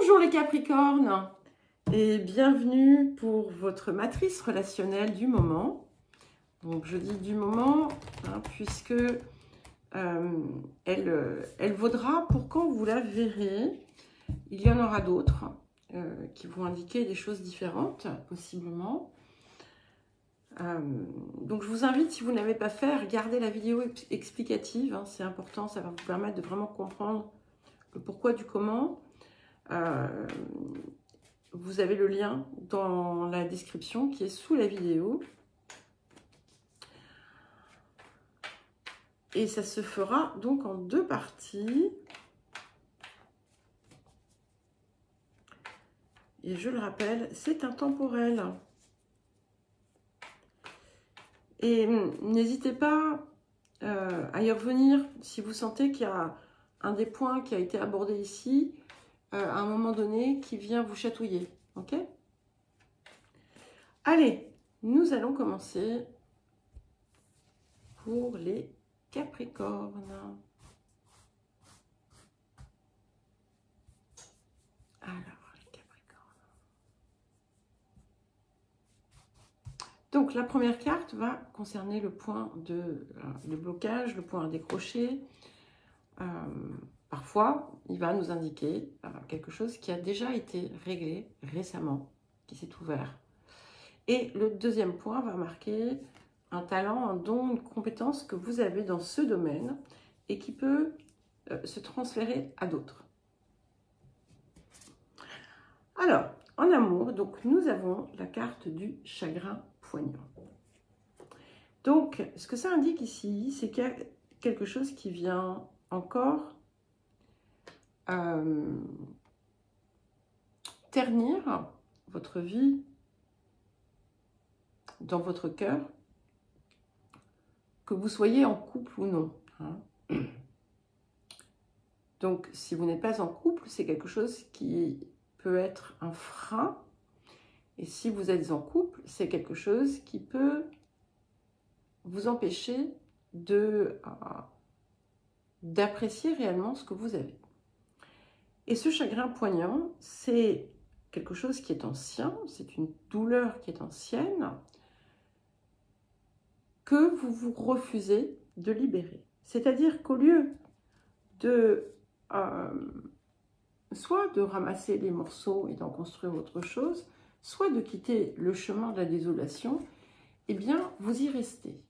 Bonjour les Capricornes et bienvenue pour votre matrice relationnelle du moment. Donc je dis du moment puisque elle vaudra pour quand vous la verrez. Il y en aura d'autres qui vont indiquer des choses différentes possiblement. Donc je vous invite, si vous n'avez pas fait, à regarder la vidéo explicative. C'est important, ça va vous permettre de vraiment comprendre le pourquoi du comment. Vous avez le lien dans la description qui est sous la vidéo. Et ça se fera donc en deux parties. Et je le rappelle, c'est intemporel. Et n'hésitez pas à y revenir si vous sentez qu'il y a un des points qui a été abordé ici, à un moment donné, qui vient vous chatouiller. Ok? Allez, nous allons commencer pour les Capricornes. Alors, les Capricornes. Donc, la première carte va concerner le point de blocage, le point à décrocher. Parfois, il va nous indiquer quelque chose qui a déjà été réglé récemment, qui s'est ouvert. Et le deuxième point va marquer un talent, un don, une compétence que vous avez dans ce domaine et qui peut se transférer à d'autres. Alors, en amour, donc nous avons la carte du chagrin poignant. Donc, ce que ça indique ici, c'est qu'il y a quelque chose qui vient encore ternir votre vie dans votre cœur, que vous soyez en couple ou non. Donc, si vous n'êtes pas en couple, c'est quelque chose qui peut être un frein. Et si vous êtes en couple, c'est quelque chose qui peut vous empêcher d'apprécier réellement ce que vous avez. Et ce chagrin poignant, c'est quelque chose qui est ancien, c'est une douleur qui est ancienne, que vous vous refusez de libérer. C'est-à-dire qu'au lieu de soit de ramasser les morceaux et d'en construire autre chose, soit de quitter le chemin de la désolation, eh bien, vous y restez.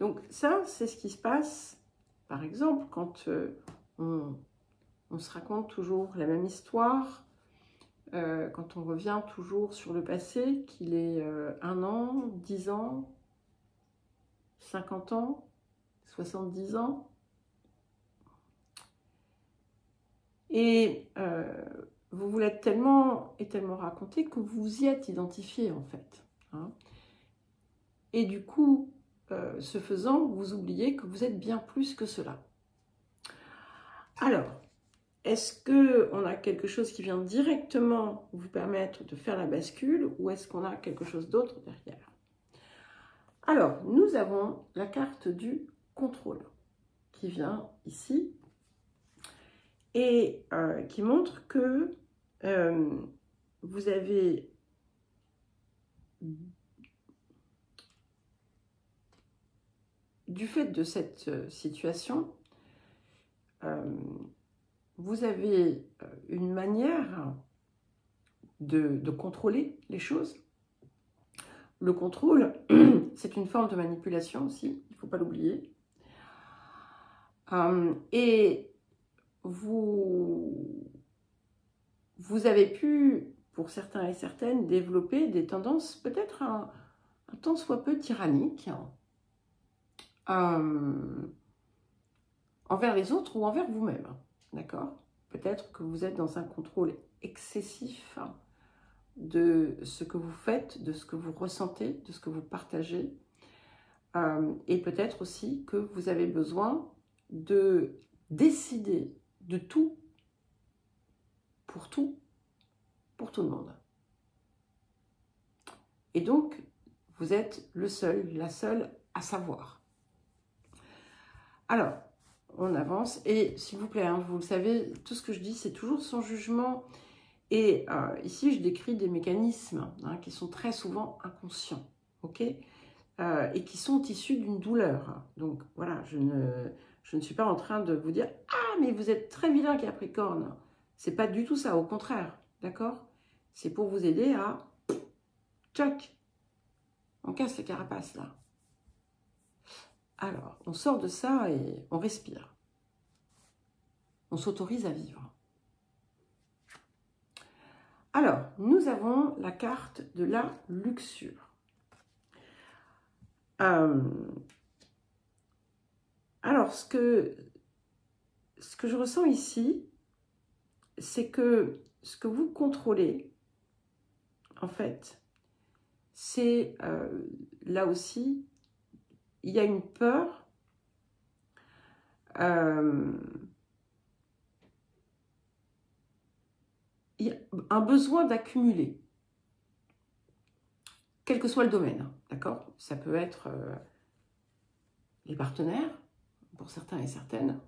Donc ça, c'est ce qui se passe, par exemple, quand on se raconte toujours la même histoire, quand on revient toujours sur le passé, qu'il est 1 an, 10 ans, 50 ans, 70 ans. Et vous vous l'êtes tellement raconté que vous y êtes identifié en fait. Et du coup, ce faisant, vous oubliez que vous êtes bien plus que cela. Alors, est-ce qu'on a quelque chose qui vient directement vous permettre de faire la bascule ou est-ce qu'on a quelque chose d'autre derrière? Alors, nous avons la carte du contrôle qui vient ici et qui montre que vous avez du fait de cette situation, vous avez une manière de contrôler les choses. Le contrôle, c'est une forme de manipulation aussi, il ne faut pas l'oublier. Et vous avez pu, pour certains et certaines, développer des tendances peut-être un tant soit peu tyranniques envers les autres ou envers vous-même. D'accord? Peut-être que vous êtes dans un contrôle excessif de ce que vous faites, de ce que vous ressentez, de ce que vous partagez. Et peut-être aussi que vous avez besoin de décider de tout, pour tout le monde. Et donc, vous êtes le seul, la seule à savoir. Alors, on avance. Et s'il vous plaît, hein, vous le savez, tout ce que je dis, c'est toujours sans jugement. Et ici, je décris des mécanismes hein, qui sont très souvent inconscients, ok, et qui sont issus d'une douleur. Donc voilà, je ne suis pas en train de vous dire « Ah, mais vous êtes très vilain Capricorne ». C'est pas du tout ça, au contraire, d'accord? C'est pour vous aider à... Tchac, on casse les carapaces là. Alors, on sort de ça et on respire. On s'autorise à vivre. Alors, nous avons la carte de la luxure. Alors, ce que je ressens ici, c'est que ce que vous contrôlez, en fait, c'est là aussi, il y a une peur, il y a un besoin d'accumuler, quel que soit le domaine, d'accord? Ça peut être les partenaires, pour certains et certaines.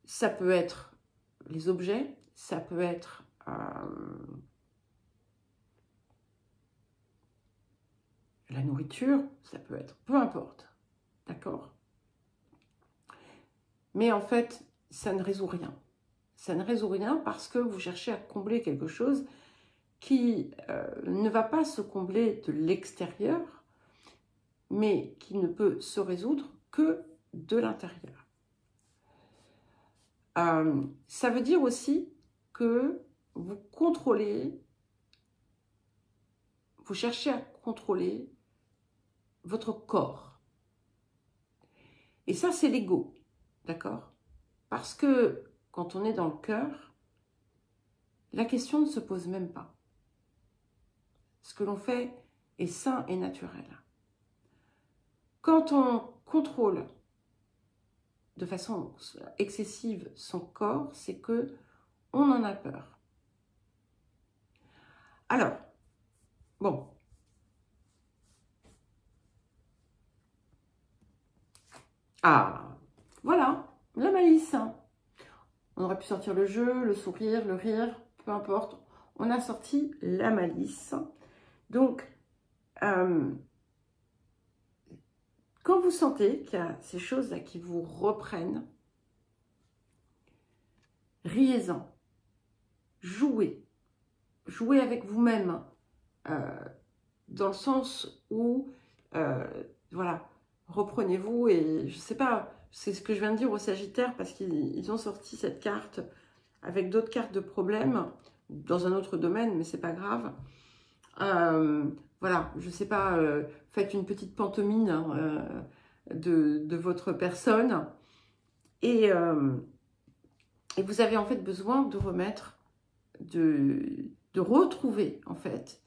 Ça peut être les objets, ça peut être la nourriture, ça peut être peu importe, d'accord? Mais en fait, ça ne résout rien. Ça ne résout rien parce que vous cherchez à combler quelque chose qui ne va pas se combler de l'extérieur, mais qui ne peut se résoudre que de l'intérieur. Ça veut dire aussi que vous contrôlez, vous cherchez à contrôler votre corps. Et ça, c'est l'ego, d'accord? Parce que quand on est dans le cœur, la question ne se pose même pas. Ce que l'on fait est sain et naturel. Quand on contrôle de façon excessive son corps, c'est que on en a peur. Alors, bon. Ah, voilà, la malice. On aurait pu sortir le jeu, le sourire, le rire, peu importe. On a sorti la malice. Donc, quand vous sentez qu'il y a ces choses-là qui vous reprennent, riez-en, jouez. Jouez avec vous-même, dans le sens où, voilà, reprenez-vous et je ne sais pas, c'est ce que je viens de dire aux Sagittaires parce qu'ils ont sorti cette carte avec d'autres cartes de problèmes dans un autre domaine, mais c'est pas grave. Voilà, je ne sais pas, faites une petite pantomime hein, de votre personne et vous avez en fait besoin de remettre, de retrouver en fait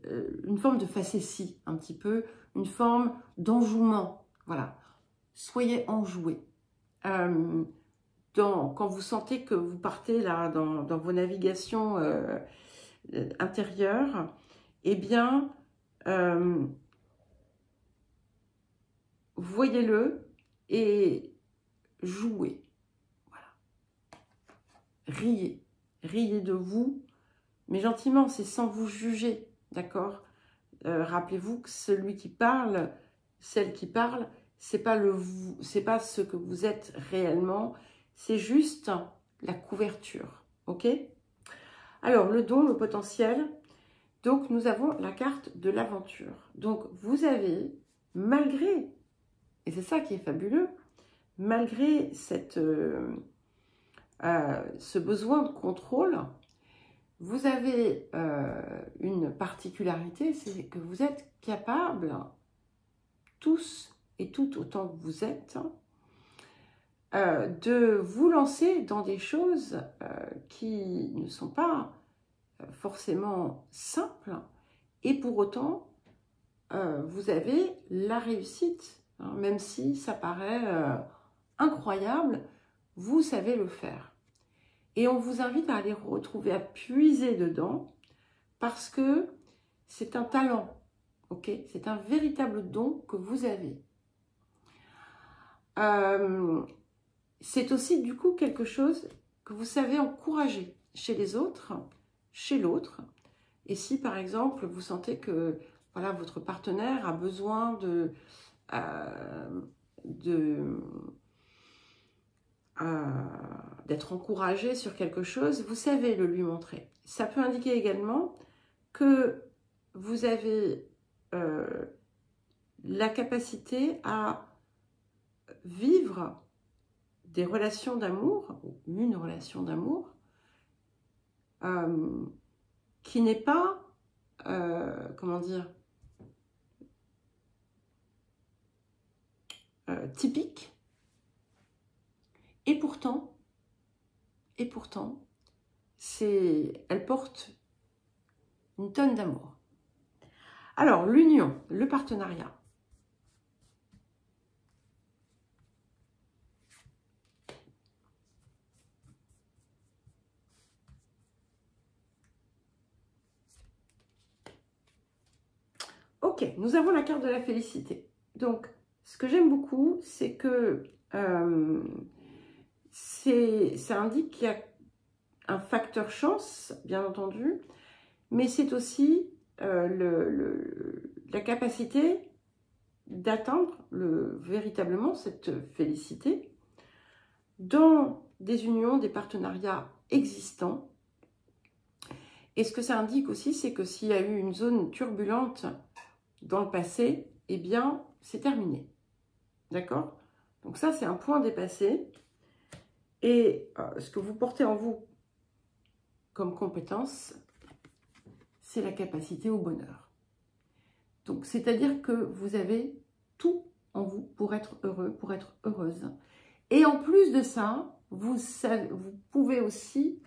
une forme de facétie un petit peu, une forme d'enjouement. Voilà, soyez enjoués. Quand vous sentez que vous partez là dans vos navigations intérieures, eh bien, voyez-le et jouez. Voilà. Riez. Riez de vous, mais gentiment, c'est sans vous juger, d'accord? Rappelez-vous que celui qui parle, celle qui parle, c'est pas ce que vous êtes réellement, c'est juste la couverture, ok? Alors, le don, le potentiel, donc nous avons la carte de l'aventure. Donc, vous avez, malgré, et c'est ça qui est fabuleux, malgré ce besoin de contrôle, vous avez une particularité, c'est que vous êtes capable, tous et toutes autant que vous êtes, de vous lancer dans des choses qui ne sont pas forcément simples, et pour autant, vous avez la réussite, hein, même si ça paraît incroyable, vous savez le faire. Et on vous invite à aller retrouver, à puiser dedans, parce que c'est un talent, ok? C'est un véritable don que vous avez. c'est aussi du coup quelque chose que vous savez encourager chez les autres, chez l'autre. Et si par exemple vous sentez que voilà, votre partenaire a besoin d'être encouragé sur quelque chose, vous savez le lui montrer. Ça peut indiquer également que vous avez la capacité à vivre des relations d'amour, ou une relation d'amour, qui n'est pas, comment dire, typique, et pourtant, elle porte une tonne d'amour. Alors, l'union, le partenariat. Ok, nous avons la carte de la félicité. Donc, ce que j'aime beaucoup, c'est que ça indique qu'il y a un facteur chance, bien entendu, mais c'est aussi la capacité d'atteindre véritablement cette félicité dans des unions, des partenariats existants. Et ce que ça indique aussi, c'est que s'il y a eu une zone turbulente dans le passé, eh bien, c'est terminé. D'accord? Donc ça, c'est un point dépassé. Et ce que vous portez en vous comme compétence, c'est la capacité au bonheur. Donc, c'est-à-dire que vous avez tout en vous pour être heureux, pour être heureuse. Et en plus de ça, vous pouvez aussi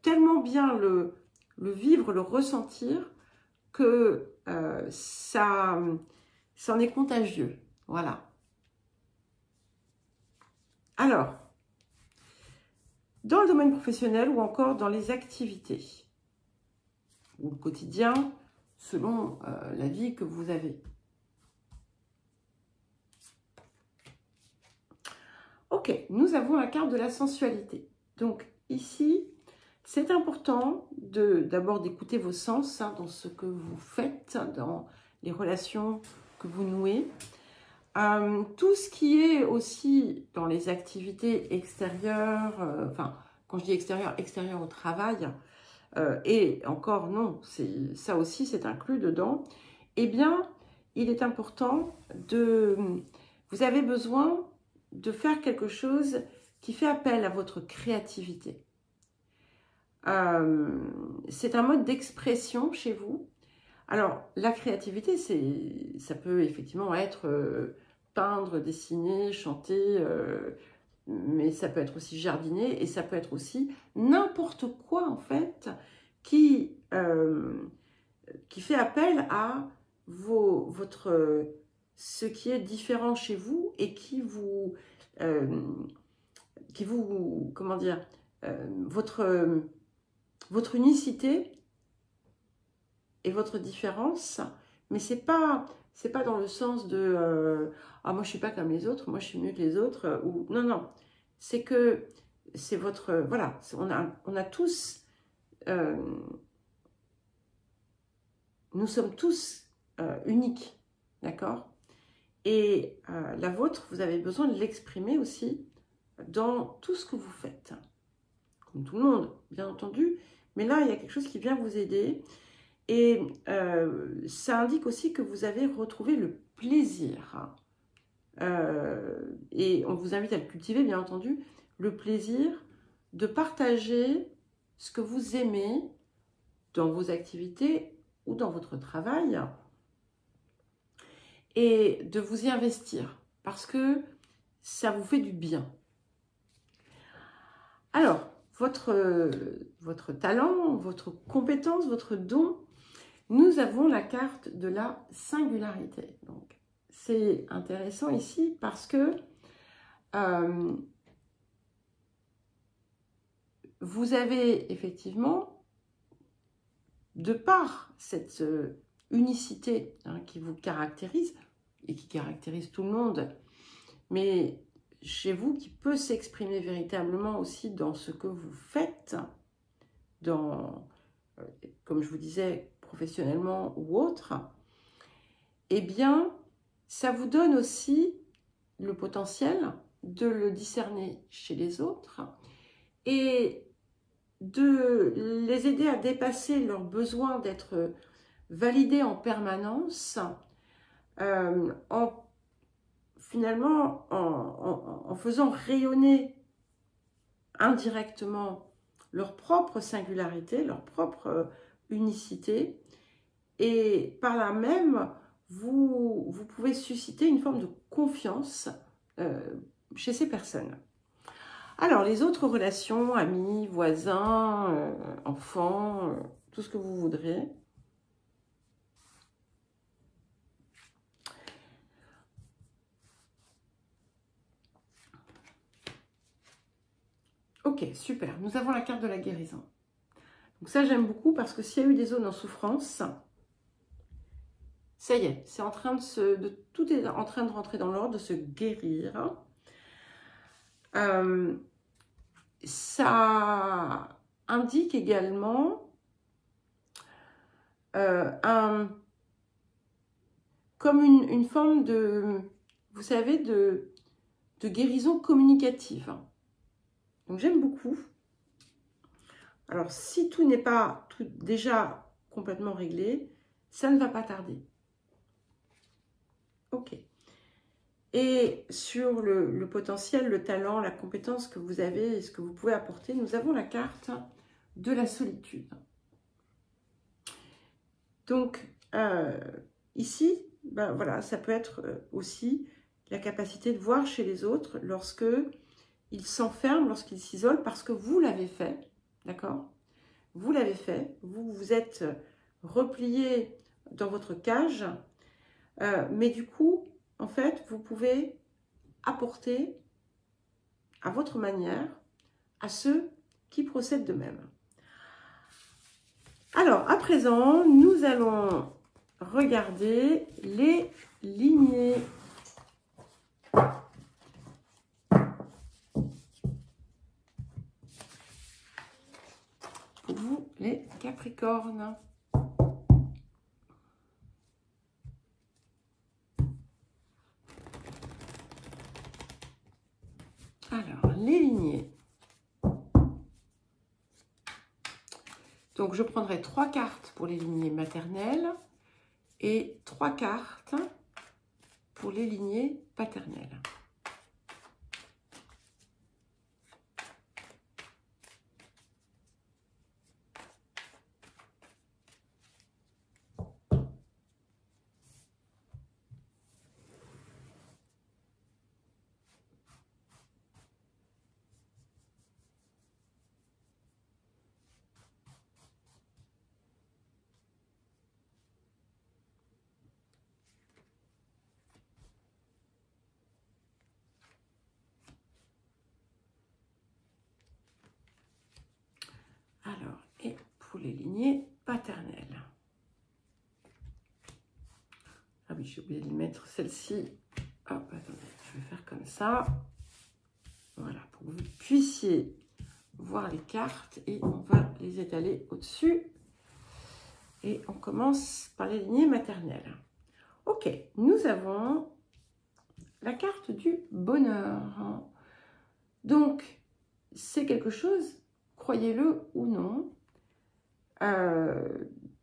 tellement bien le vivre, le ressentir, que ça en est contagieux. Voilà. Alors, dans le domaine professionnel ou encore dans les activités ou le quotidien, selon la vie que vous avez. Ok, nous avons la carte de la sensualité. Donc ici, c'est important d'abord d'écouter vos sens dans ce que vous faites, dans les relations que vous nouez. Tout ce qui est aussi dans les activités extérieures, enfin, quand je dis extérieure au travail, et encore non, ça aussi c'est inclus dedans, eh bien, il est important vous avez besoin de faire quelque chose qui fait appel à votre créativité. C'est un mode d'expression chez vous. Alors, la créativité, ça peut effectivement être peindre, dessiner, chanter, mais ça peut être aussi jardiner et ça peut être aussi n'importe quoi en fait qui fait appel à ce qui est différent chez vous et qui vous comment dire, votre unicité et votre différence, mais c'est pas dans le sens de ah moi je suis pas comme les autres, moi je suis mieux que les autres, ou non, c'est que c'est votre voilà, on a tous nous sommes tous uniques, d'accord, et la vôtre, vous avez besoin de l'exprimer aussi dans tout ce que vous faites, comme tout le monde bien entendu, mais là il y a quelque chose qui vient vous aider. Et ça indique aussi que vous avez retrouvé le plaisir. Et on vous invite à le cultiver, bien entendu, le plaisir de partager ce que vous aimez dans vos activités ou dans votre travail et de vous y investir parce que ça vous fait du bien. Alors, votre talent, votre compétence, votre don, nous avons la carte de la singularité. Donc, c'est intéressant ici parce que vous avez effectivement, de par cette unicité qui vous caractérise et qui caractérise tout le monde, mais chez vous qui peut s'exprimer véritablement aussi dans ce que vous faites, dans, comme je vous disais, professionnellement ou autre, eh bien, ça vous donne aussi le potentiel de le discerner chez les autres et de les aider à dépasser leur besoin d'être validés en permanence, finalement en faisant rayonner indirectement leur propre singularité, leur propre unicité, et par là même, vous pouvez susciter une forme de confiance chez ces personnes. Alors, les autres relations, amis, voisins, enfants, tout ce que vous voudrez. Ok, super. Nous avons la carte de la guérison. Donc ça, j'aime beaucoup parce que s'il y a eu des zones en souffrance, ça y est, c'est en train tout est en train de rentrer dans l'ordre, de se guérir. Ça indique également comme une forme de, vous savez, de guérison communicative. Donc j'aime beaucoup. Alors si tout n'est pas déjà complètement réglé, ça ne va pas tarder. Ok. Et sur le potentiel, le talent, la compétence que vous avez et ce que vous pouvez apporter, nous avons la carte de la solitude. Donc, ici, ben voilà, ça peut être aussi la capacité de voir chez les autres lorsque ils s'enferment, lorsqu'ils s'isolent, parce que vous l'avez fait, d'accord? Vous l'avez fait, vous vous êtes replié dans votre cage, mais du coup, en fait, vous pouvez apporter à votre manière à ceux qui procèdent de même. Alors, à présent, nous allons regarder les lignées. Pour vous, les Capricornes. Alors, les lignées. Donc, je prendrai 3 cartes pour les lignées maternelles et 3 cartes pour les lignées paternelles. Alors, et pour les lignées paternelles. Ah oui, j'ai oublié de mettre celle-ci. Hop, attendez, je vais faire comme ça. Voilà, pour que vous puissiez voir les cartes et on va les étaler au-dessus. Et on commence par les lignées maternelles. Ok, nous avons la carte du bonheur. Donc, c'est quelque chose, croyez-le ou non,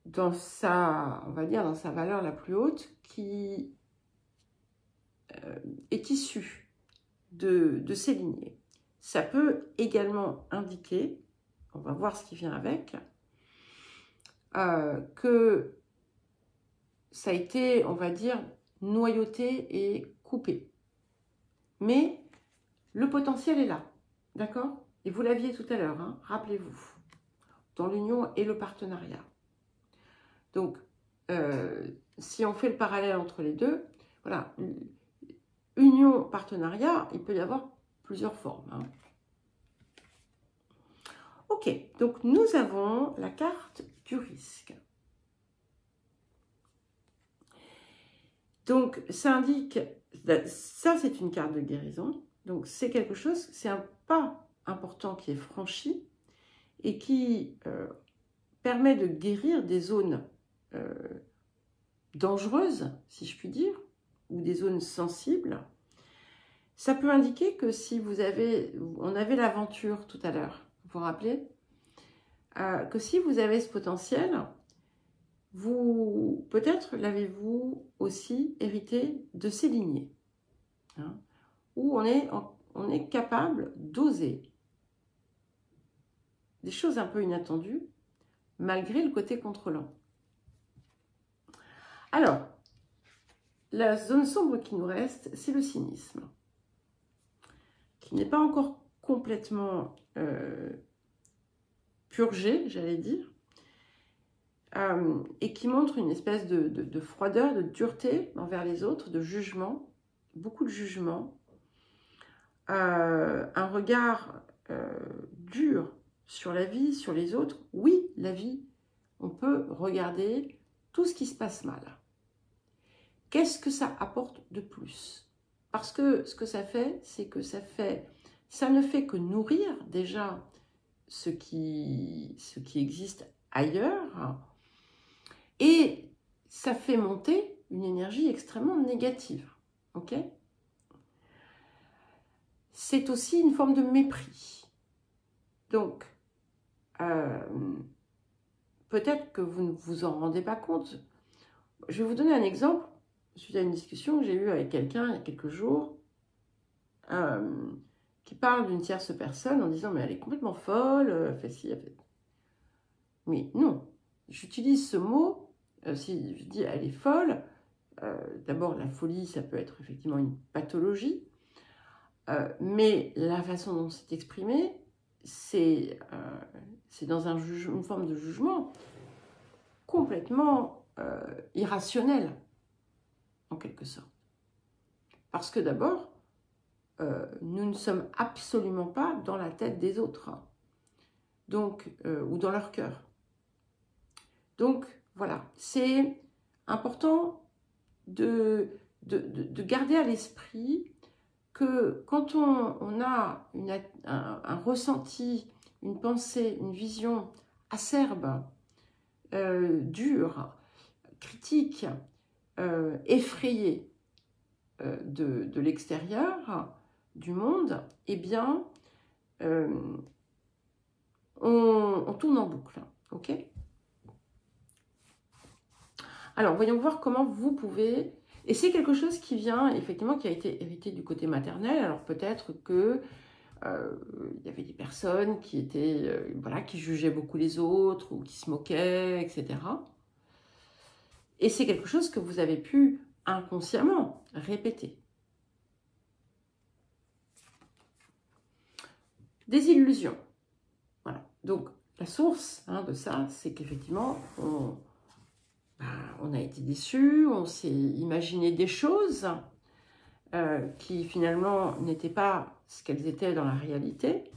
dans sa, on va dire, dans sa valeur la plus haute, qui est issue de ces lignées. Ça peut également indiquer, on va voir ce qui vient avec, que ça a été, on va dire, noyauté et coupé. Mais le potentiel est là, d'accord? Et vous l'aviez tout à l'heure, hein, rappelez-vous, dans l'union et le partenariat. Donc, si on fait le parallèle entre les deux, voilà, union, partenariat, il peut y avoir plusieurs formes. Hein. Ok, donc nous avons la carte du risque. Donc, ça indique ça c'est une carte de guérison. Donc c'est quelque chose, c'est un pas important qui est franchi et qui permet de guérir des zones dangereuses, si je puis dire, ou des zones sensibles. Ça peut indiquer que si vous avez, on avait l'aventure tout à l'heure, vous vous rappelez, que si vous avez ce potentiel, vous, peut-être l'avez-vous aussi hérité de ces lignées, hein, où on est capable d'oser des choses un peu inattendues, malgré le côté contrôlant. Alors, la zone sombre qui nous reste, c'est le cynisme, qui n'est pas encore complètement purgé, j'allais dire, et qui montre une espèce de froideur, de dureté envers les autres, de jugement, beaucoup de jugement, un regard dur sur la vie, sur les autres. Oui, la vie, on peut regarder tout ce qui se passe mal. Qu'est-ce que ça apporte de plus? Parce que ce que ça fait, c'est que ça ne fait que nourrir déjà ce qui existe ailleurs, et ça fait monter une énergie extrêmement négative. Ok? C'est aussi une forme de mépris. Donc, peut-être que vous ne vous en rendez pas compte. Je vais vous donner un exemple. Suite à une discussion que j'ai eue avec quelqu'un il y a quelques jours, qui parle d'une tierce personne en disant « mais elle est complètement folle, elle fait ci, elle fait... » Mais non, j'utilise ce mot, si je dis « elle est folle », d'abord la folie, ça peut être effectivement une pathologie, mais la façon dont c'est exprimé, c'est dans une forme de jugement complètement irrationnel, en quelque sorte. Parce que d'abord, nous ne sommes absolument pas dans la tête des autres, hein. Donc, ou dans leur cœur. Donc, voilà, c'est important de garder à l'esprit que quand on a un ressenti, une pensée, une vision acerbe, dure, critique, effrayée de l'extérieur, du monde, eh bien, on tourne en boucle, ok? Alors, voyons voir comment vous pouvez... Et c'est quelque chose qui vient, effectivement, qui a été hérité du côté maternel. Alors, peut-être que il y avait des personnes qui étaient, voilà, qui jugeaient beaucoup les autres, ou qui se moquaient, etc. Et c'est quelque chose que vous avez pu inconsciemment répéter. Des illusions. Voilà. Donc, la source de ça, c'est qu'effectivement, on a été déçus, on s'est imaginé des choses qui finalement n'étaient pas ce qu'elles étaient dans la réalité.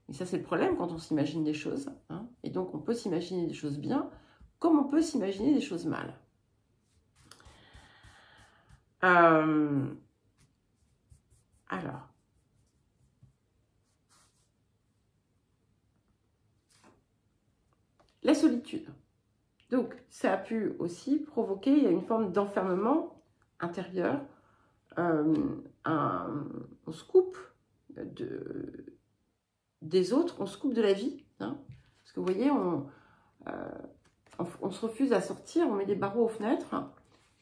Et ça, c'est le problème quand on s'imagine des choses, hein. Et donc, on peut s'imaginer des choses bien, comme on peut s'imaginer des choses mal. Alors, la solitude. Donc, ça a pu aussi provoquer, il y a une forme d'enfermement intérieur. On se coupe des autres, on se coupe de la vie, hein. Parce que vous voyez, on se refuse à sortir, on met des barreaux aux fenêtres,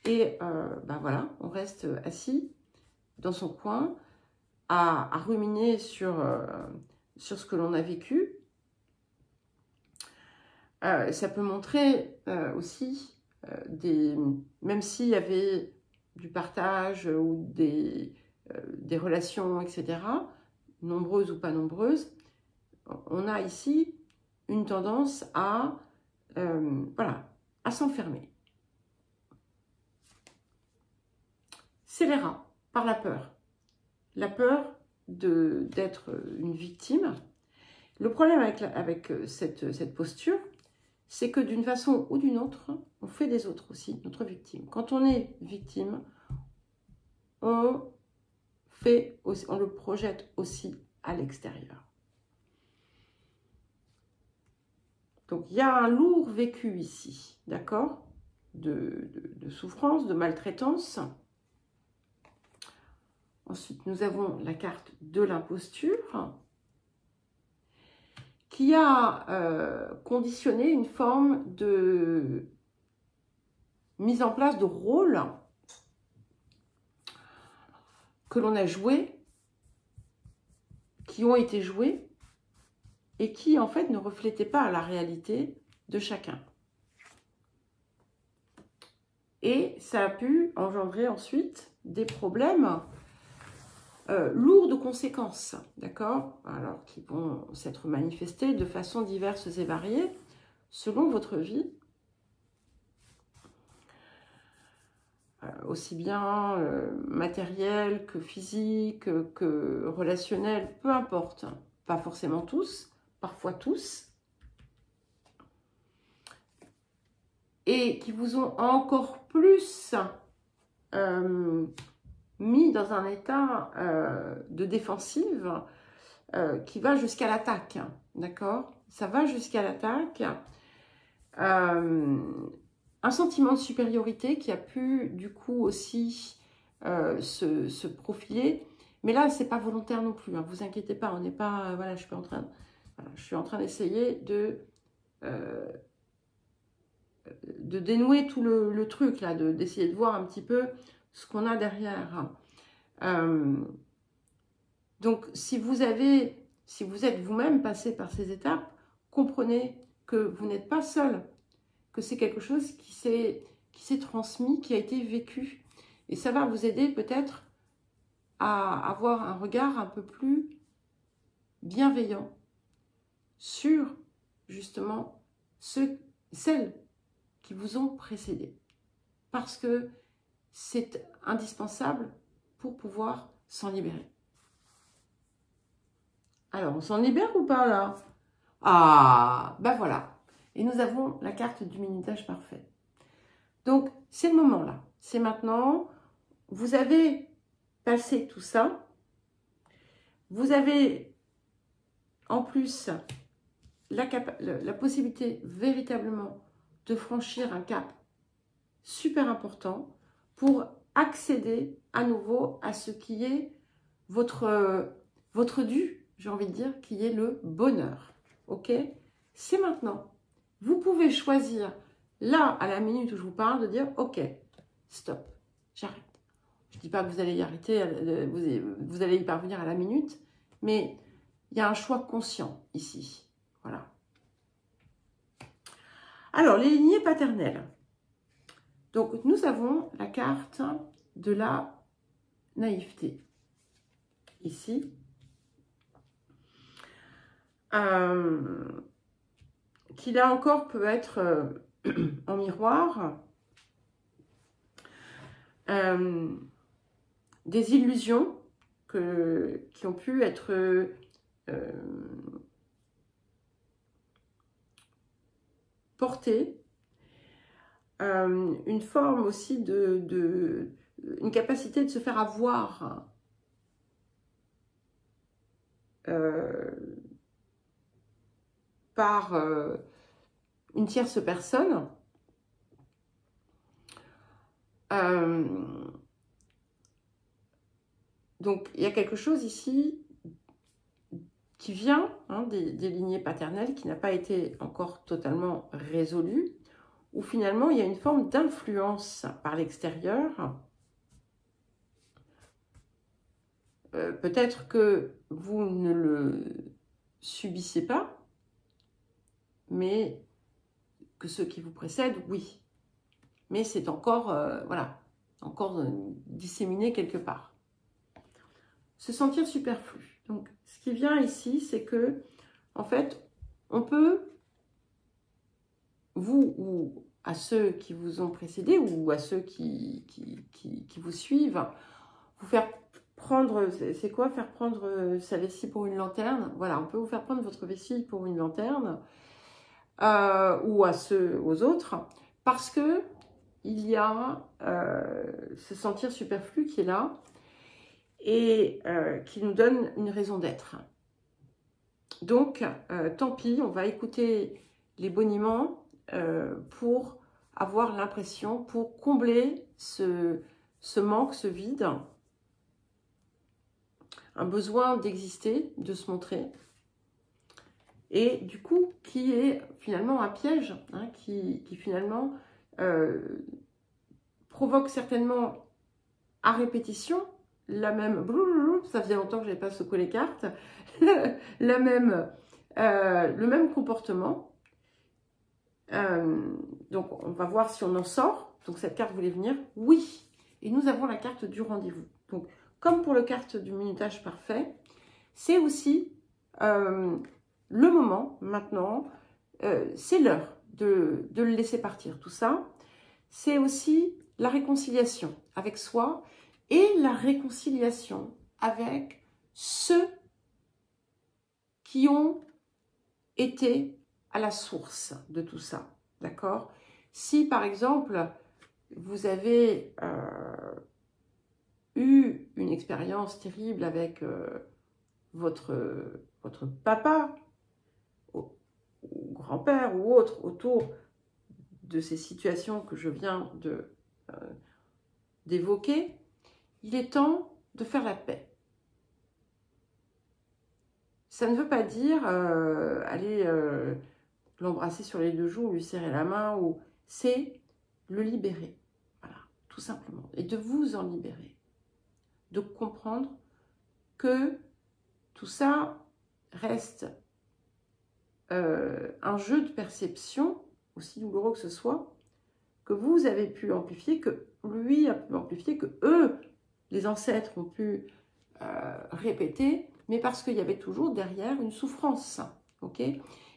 et ben voilà, on reste assis dans son coin à ruminer sur ce que l'on a vécu. Ça peut montrer aussi, même s'il y avait du partage ou des relations, etc., nombreuses ou pas nombreuses, on a ici une tendance à, voilà, à s'enfermer. Scélérat, par la peur. La peur d'être une victime. Le problème avec cette posture, c'est que d'une façon ou d'une autre, on fait des autres aussi notre victime. Quand on est victime, on le projette aussi à l'extérieur. Donc, il y a un lourd vécu ici, d'accord, de souffrance, de maltraitance. Ensuite, nous avons la carte de l'imposture qui a conditionné une forme de mise en place de rôle que l'on a joué, qui ont été joués et qui, en fait, ne reflétaient pas la réalité de chacun. Et ça a pu engendrer ensuite des problèmes lourds de conséquences, d'accord? Alors, qui vont s'être manifestés de façon diverses et variées selon votre vie. Aussi bien matériel que physique, que relationnel, peu importe. Pas forcément tous, parfois tous. Et qui vous ont encore plus mis dans un état de défensive qui va jusqu'à l'attaque, d'accord? Ça va jusqu'à l'attaque. Un sentiment de supériorité qui a pu du coup aussi se profiler. Mais là, c'est pas volontaire non plus, hein, vous inquiétez pas, on n'est pas... voilà, je suis en train d'essayer de dénouer tout le truc, là, d'essayer de voir un petit peu ce qu'on a derrière. Donc, si vous êtes vous-même passé par ces étapes, comprenez que vous n'êtes pas seul, que c'est quelque chose qui s'est transmis, qui a été vécu. Et ça va vous aider peut-être à avoir un regard un peu plus bienveillant sur, justement, celles qui vous ont précédé. Parce que c'est indispensable pour pouvoir s'en libérer. Alors, on s'en libère ou pas, là? Ah, ben voilà. Et nous avons la carte du minutage parfait. Donc, c'est le moment, là. C'est maintenant. Vous avez passé tout ça. Vous avez, en plus, la possibilité véritablement de franchir un cap super important pour accéder à nouveau à ce qui est votre dû, j'ai envie de dire, qui est le bonheur. Ok? C'est maintenant. Vous pouvez choisir, là, à la minute où je vous parle, de dire, ok, stop, j'arrête. Je ne dis pas que vous allez y arrêter, vous allez y parvenir à la minute, mais il y a un choix conscient ici. Voilà. Alors, les lignées paternelles. Donc, nous avons la carte de la naïveté. Ici. Qui là encore peut être en miroir. Des illusions qui ont pu être portées. Une forme aussi une capacité de se faire avoir par une tierce personne. Donc, il y a quelque chose ici qui vient des lignées paternelles, qui n'a pas été encore totalement résolu, où finalement, il y a une forme d'influence par l'extérieur. Peut-être que vous ne le subissez pas, mais que ceux qui vous précèdent, oui. Mais c'est encore, voilà, encore disséminé quelque part. Se sentir superflu. Donc, ce qui vient ici, c'est que, en fait, on peut, vous ou à ceux qui vous ont précédé ou à ceux qui vous suivent, vous faire prendre, c'est quoi faire prendre sa vessie pour une lanterne? Voilà, on peut vous faire prendre votre vessie pour une lanterne ou aux autres, parce que il y a se sentir superflu qui est là. et qui nous donne une raison d'être. Donc, tant pis, on va écouter les boniments pour avoir l'impression, pour combler ce manque, ce vide, un besoin d'exister, de se montrer, et du coup, qui est finalement un piège, hein, qui finalement provoque certainement à répétition la même, ça faisait longtemps que je n'avais pas secoué les cartes, le même comportement. Donc, on va voir si on en sort. Donc, cette carte voulait venir, oui. Et nous avons la carte du rendez-vous. Donc, comme pour la carte du minutage parfait, c'est aussi le moment, maintenant, c'est l'heure de le laisser partir. Tout ça, c'est aussi la réconciliation avec soi et la réconciliation avec ceux qui ont été à la source de tout ça, d'accord? Si, par exemple, vous avez eu une expérience terrible avec votre papa, ou grand-père ou autre, autour de ces situations que je viens d'évoquer, il est temps de faire la paix. Ça ne veut pas dire aller l'embrasser sur les 2 joues, lui serrer la main, ou c'est le libérer, voilà, tout simplement, et de vous en libérer, de comprendre que tout ça reste un jeu de perception, aussi douloureux que ce soit, que vous avez pu amplifier, que lui a pu amplifier, que eux, les ancêtres, ont pu répéter, mais parce qu'il y avait toujours derrière une souffrance, ok?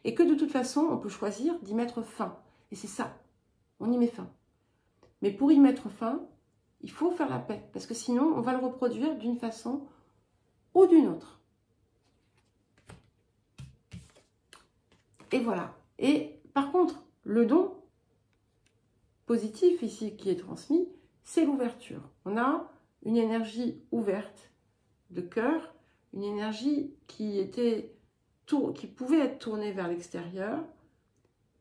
Et que de toute façon, on peut choisir d'y mettre fin. Et c'est ça, on y met fin. Mais pour y mettre fin, il faut faire la paix, parce que sinon, on va le reproduire d'une façon ou d'une autre. Et voilà. Et par contre, le don positif ici qui est transmis, c'est l'ouverture. On a une énergie ouverte de cœur, une énergie qui pouvait être tournée vers l'extérieur,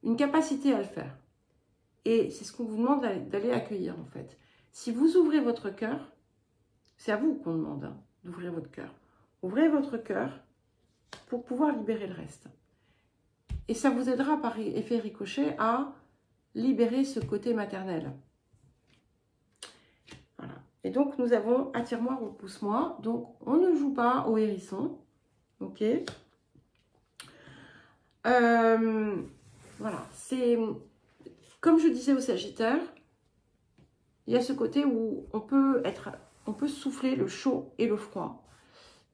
une capacité à le faire. Et c'est ce qu'on vous demande d'aller accueillir en fait. Si vous ouvrez votre cœur, c'est à vous qu'on demande hein, d'ouvrir votre cœur. Ouvrez votre cœur pour pouvoir libérer le reste. Et ça vous aidera par effet ricochet à libérer ce côté maternel. Voilà. Et donc, nous avons attire-moi, repousse-moi. Donc, on ne joue pas au hérisson. Ok. Voilà. C'est, comme je disais au Sagittaire, il y a ce côté où on peut souffler le chaud et le froid.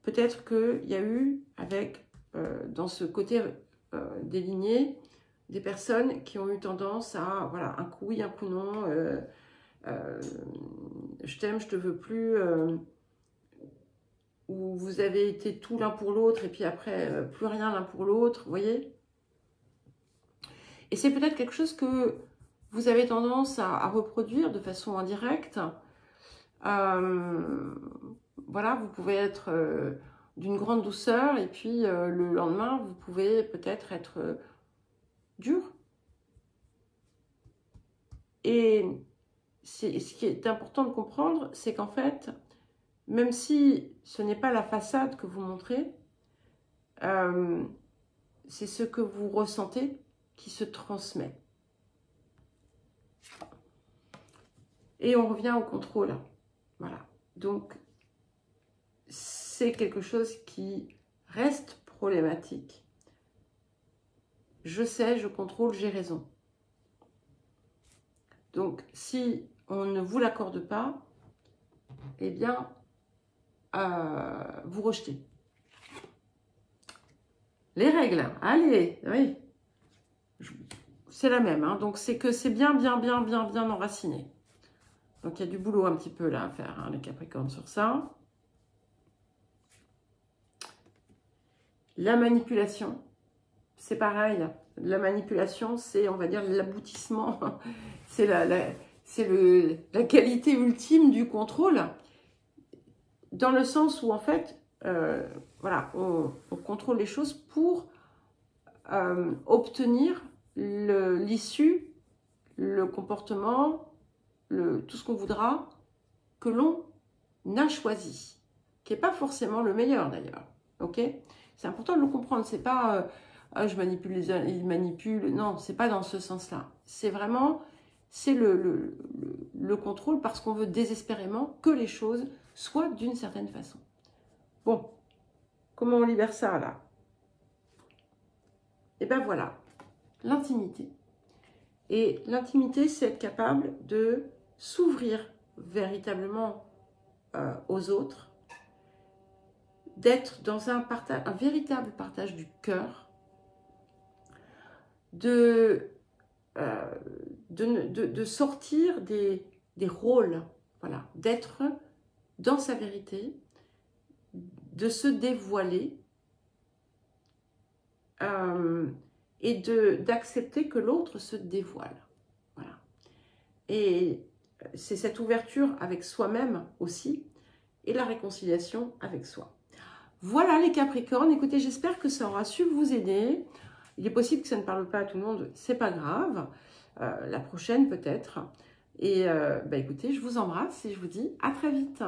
Peut-être qu'il y a eu, dans ce côté des lignées, des personnes qui ont eu tendance à, voilà, un coup oui, un coup non, je t'aime, je te veux plus, où vous avez été tout l'un pour l'autre et puis après, plus rien l'un pour l'autre, vous voyez? Et c'est peut-être quelque chose que vous avez tendance à reproduire de façon indirecte. Voilà, vous pouvez être d'une grande douceur et puis le lendemain, vous pouvez peut-être être dur. Et ce qui est important de comprendre, c'est qu'en fait, même si ce n'est pas la façade que vous montrez, c'est ce que vous ressentez qui se transmet. Et on revient au contrôle. Voilà. Donc, c'est quelque chose qui reste problématique. Je sais, je contrôle, j'ai raison. Donc, si on ne vous l'accorde pas, eh bien, vous rejetez. Les règles, allez, oui. C'est la même, hein, donc c'est que c'est bien enraciné. Donc, il y a du boulot un petit peu là à faire, hein, les Capricornes, sur ça. La manipulation, c'est pareil. La manipulation, c'est, on va dire, l'aboutissement. C'est la qualité ultime du contrôle. dans le sens où en fait, voilà, on contrôle les choses pour obtenir l'issue, le comportement, tout ce qu'on voudra, que l'on a choisi, qui n'est pas forcément le meilleur d'ailleurs. Ok? C'est important de le comprendre. C'est pas je manipule ils manipulent. Non, c'est pas dans ce sens-là. C'est vraiment le contrôle parce qu'on veut désespérément que les choses soient d'une certaine façon. Bon, comment on libère ça là? Et ben voilà, l'intimité. Et l'intimité, c'est être capable de s'ouvrir véritablement aux autres, d'être dans un véritable partage du cœur, de sortir des rôles, voilà, d'être dans sa vérité, de se dévoiler et d'accepter que l'autre se dévoile. Voilà. Et c'est cette ouverture avec soi-même aussi et la réconciliation avec soi. Voilà les Capricornes, écoutez, j'espère que ça aura su vous aider. Il est possible que ça ne parle pas à tout le monde, c'est pas grave. La prochaine peut-être. Et écoutez, je vous embrasse et je vous dis à très vite.